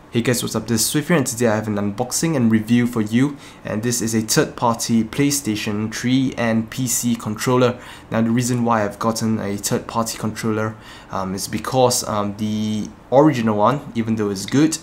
Hey guys, what's up? This is Swift here, and today I have an unboxing and review for you, and this is a third-party PlayStation 3 and PC controller. Now the reason why I've gotten a third-party controller is because the original one, even though it's good,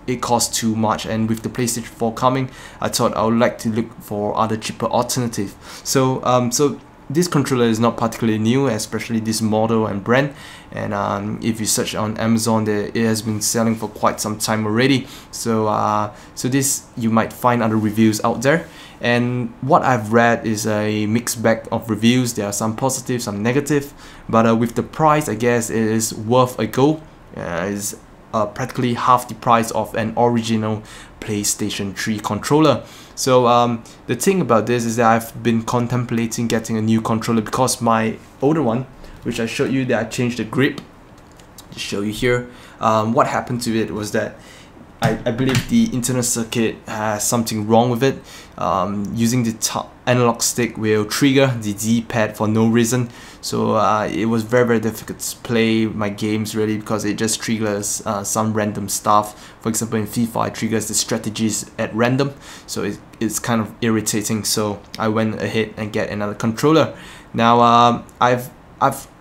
it costs too much, and with the PlayStation 4 coming, I thought I would like to look for other cheaper alternative. So this controller is not particularly new, especially this model and brand, and if you search on Amazon, it has been selling for quite some time already. So this, you might find other reviews out there, and what I've read is a mixed bag of reviews. There are some positive, some negative, but with the price, I guess it is worth a go. It's practically half the price of an original PlayStation 3 controller. So the thing about this is that I've been contemplating getting a new controller because my older one, which I showed you, that I changed the grip. Just show you here. What happened to it was that I believe the internal circuit has something wrong with it. Using the analog stick will trigger the D-pad for no reason, so it was very difficult to play my games really, because it just triggers some random stuff. For example, in FIFA it triggers the strategies at random, so it's kind of irritating. So I went ahead and get another controller. Now I've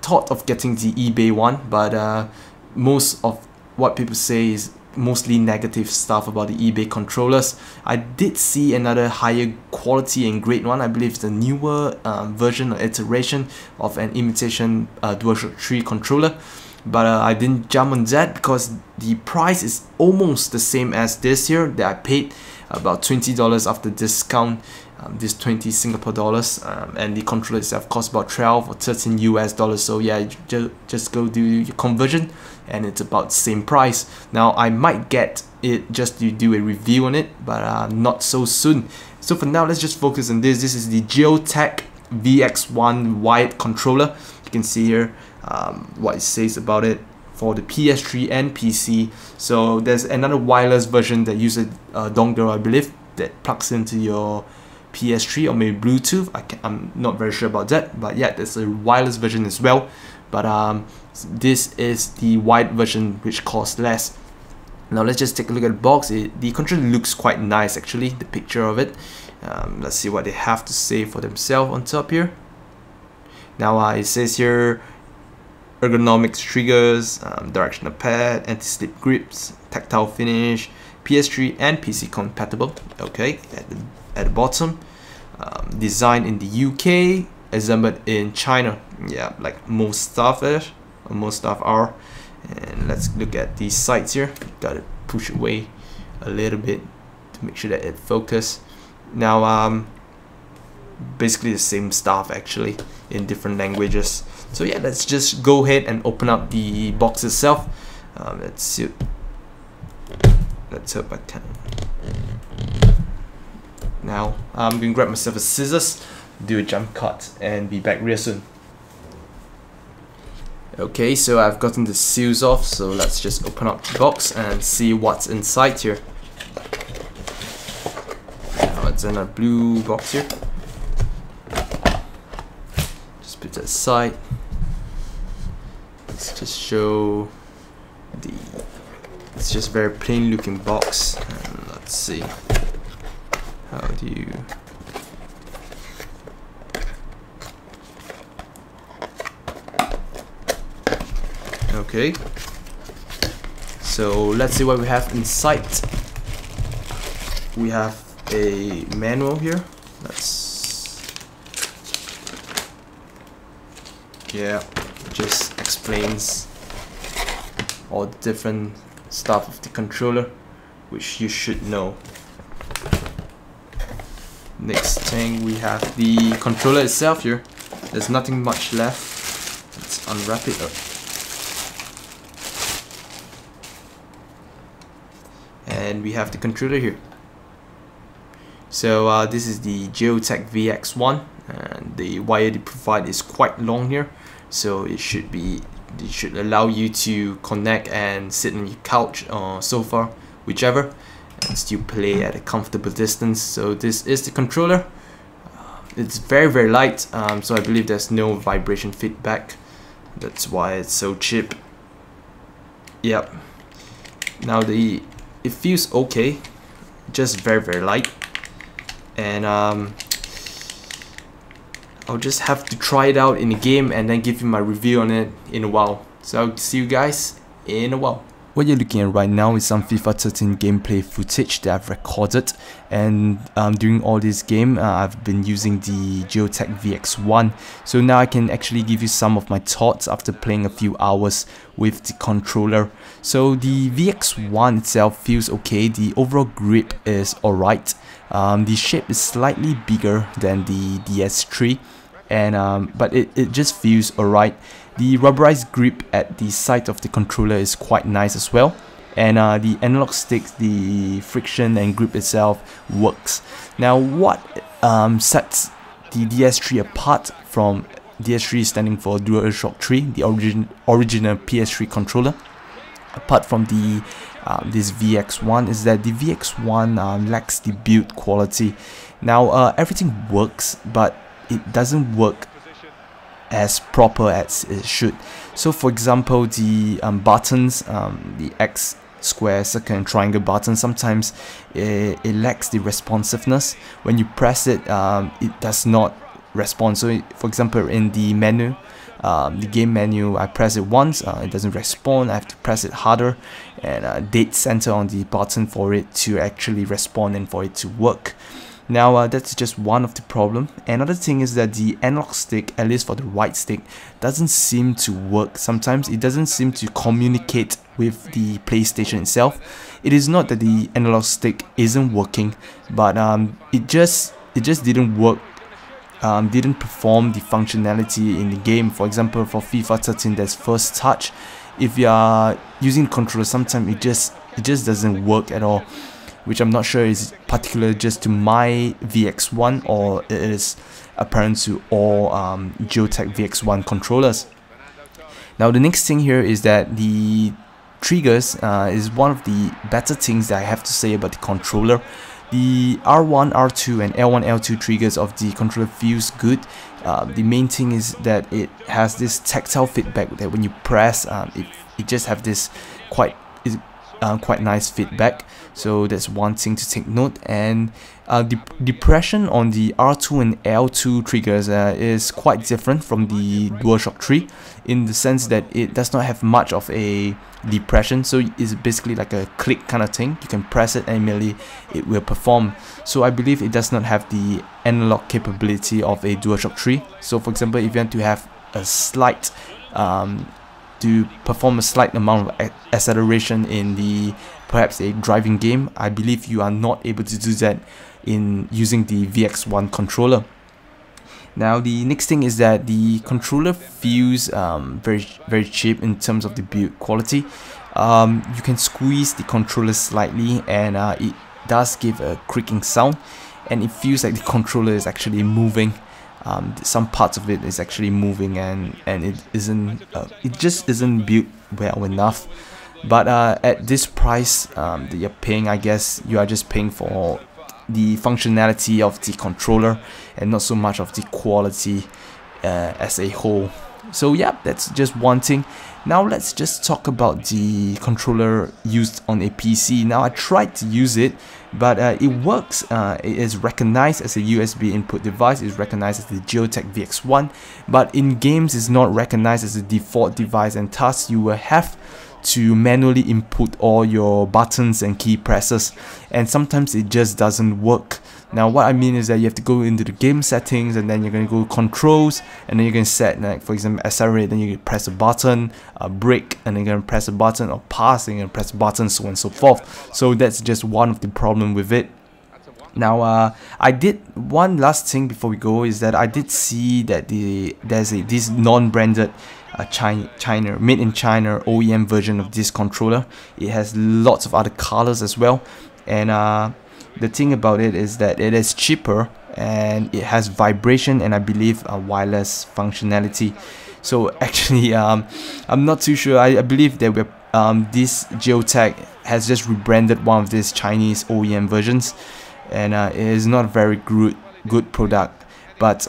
thought of getting the eBay one, but most of what people say is mostly negative stuff about the eBay controllers. I did see another higher quality and great one. I believe it's the newer version or iteration of an imitation DualShock 3 controller, but I didn't jump on that because the price is almost the same as this here that I paid, about $20 after discount. This 20 Singapore dollars, and the controller itself costs about 12 or 13 US dollars. So yeah, just go do your conversion and it's about the same price. Now I might get it just to do a review on it, but not so soon. So for now, let's just focus on this. This is the Gioteck VX-1 wired controller. You can see here what it says about it for the PS3 and PC. So there's another wireless version that uses a dongle, I believe, that plugs into your PS3 or maybe Bluetooth. I'm not very sure about that, but yeah, there's a wireless version as well. But this is the wired version, which costs less. Now let's just take a look at the box. The controller looks quite nice actually, the picture of it. Let's see what they have to say for themselves on top here. Now it says here ergonomics triggers, directional pad, anti-slip grips, tactile finish, PS3 and PC compatible. Okay, at the bottom, designed in the UK, assembled in China. Yeah, like most stuff is, or most stuff are. And let's look at these sides here. Gotta push away a little bit to make sure that it focuses. Now basically the same stuff actually in different languages. So yeah, let's just go ahead and open up the box itself. Let's see. Let's hope I can. Now I'm going to grab myself a scissors, do a jump cut, and be back real soon. Okay, so I've gotten the seals off, so let's just open up the box and see what's inside here. Now it's in a blue box here. Just put that aside. Let's just show the. It's just a very plain looking box, and let's see. How do you... Okay, so let's see what we have inside. We have a manual here. Just explains all the different stuff of the controller, which you should know. Next thing, we have the controller itself here. There's nothing much left. Let's unwrap it up. And we have the controller here. So this is the Gioteck VX-1, and the wire they provide is quite long here. So it should allow you to connect and sit on your couch or sofa, whichever, and still play at a comfortable distance. So this is the controller. It's very light, so I believe there's no vibration feedback. That's why it's so cheap. Yep. Now it feels okay, just very light, and I'll just have to try it out in the game and then give you my review on it in a while. So I'll see you guys in a while. What you're looking at right now is some FIFA 13 gameplay footage that I've recorded, and during all this game I've been using the Gioteck VX-1, so now I can actually give you some of my thoughts after playing a few hours with the controller. So the VX-1 itself feels okay, the overall grip is alright, the shape is slightly bigger than the DS3, and but it just feels alright. The rubberized grip at the side of the controller is quite nice as well, and the analog sticks, the friction and grip itself works. Now what sets the DS3 apart from DS3 standing for DualShock 3, the original PS3 controller, apart from the this VX1, is that the VX1 lacks the build quality. Now everything works, but it doesn't work as proper as it should. So for example, the buttons, the X, square, circle and triangle buttons, sometimes it lacks the responsiveness. When you press it, it does not respond. So for example, in the menu, the game menu, I press it once, it doesn't respond. I have to press it harder and dead center on the button for it to actually respond and for it to work. Now that's just one of the problem. Another thing is that the analog stick, at least for the right stick, doesn't seem to work. Sometimes it doesn't seem to communicate with the PlayStation itself. It is not that the analog stick isn't working, but it just didn't work, didn't perform the functionality in the game. For example, for FIFA 13, there's first touch. If you are using the controller, sometimes it just doesn't work at all, which I'm not sure is particular just to my VX1 or it is apparent to all Gioteck VX1 controllers. Now the next thing here is that the triggers is one of the better things that I have to say about the controller. The R1, R2 and L1, L2 triggers of the controller feels good. The main thing is that it has this tactile feedback that when you press, it just have this quite nice feedback. So that's one thing to take note. And the depression on the R2 and L2 triggers is quite different from the DualShock 3 in the sense that it does not have much of a depression. So it's basically like a click kind of thing. You can press it and immediately it will perform. So I believe it does not have the analog capability of a DualShock 3. So for example, if you want to have a slight to perform a slight amount of acceleration in the perhaps a driving game, I believe you are not able to do that in using the VX1 controller. Now the next thing is that the controller feels very cheap in terms of the build quality. You can squeeze the controller slightly and it does give a creaking sound, and it feels like the controller is actually moving. Some parts of it is actually moving, and it isn't it just isn't built well enough. But at this price that you're paying, I guess you are just paying for the functionality of the controller and not so much of the quality as a whole. So yeah, that's just one thing. Now let's just talk about the controller used on a PC. Now I tried to use it, but it works. It is recognized as a USB input device. It's recognized as the Gioteck VX1, but in games it's not recognized as a default device, and thus you will have to manually input all your buttons and key presses, and sometimes it just doesn't work. Now what I mean is that you have to go into the game settings, and then you're going to go controls, and then you're going to set, like for example accelerate, then you press a button, brake, and then you're going to press a button, or pass, and you're going to press a button, so on and so forth. So that's just one of the problem with it. Now I did one last thing before we go, is that I did see that there's this non-branded China, made in China OEM version of this controller. It has lots of other colors as well, and the thing about it is that it is cheaper and it has vibration and I believe a wireless functionality. So actually I'm not too sure. I believe that this Gioteck has just rebranded one of these Chinese OEM versions, and it is not a very good product, but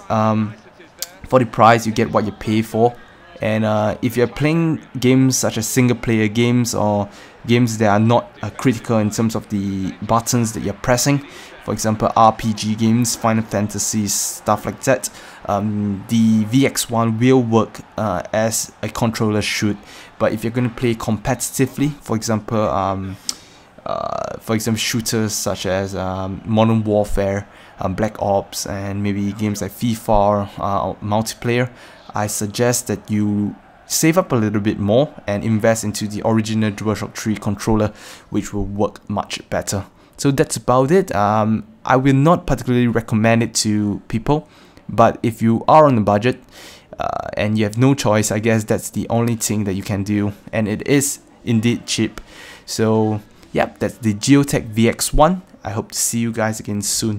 for the price you get what you pay for. And if you're playing games such as single player games or games that are not critical in terms of the buttons that you're pressing. For example, RPG games, Final Fantasy, stuff like that. The VX1 will work as a controller should, but if you're going to play competitively, for example, shooters such as Modern Warfare, Black Ops, and maybe games like FIFA or multiplayer, I suggest that you save up a little bit more and invest into the original DualShock 3 controller, which will work much better. So that's about it. I will not particularly recommend it to people, but if you are on a budget and you have no choice, I guess that's the only thing that you can do, and it is indeed cheap. So yep, that's the Gioteck VX-1. I hope to see you guys again soon.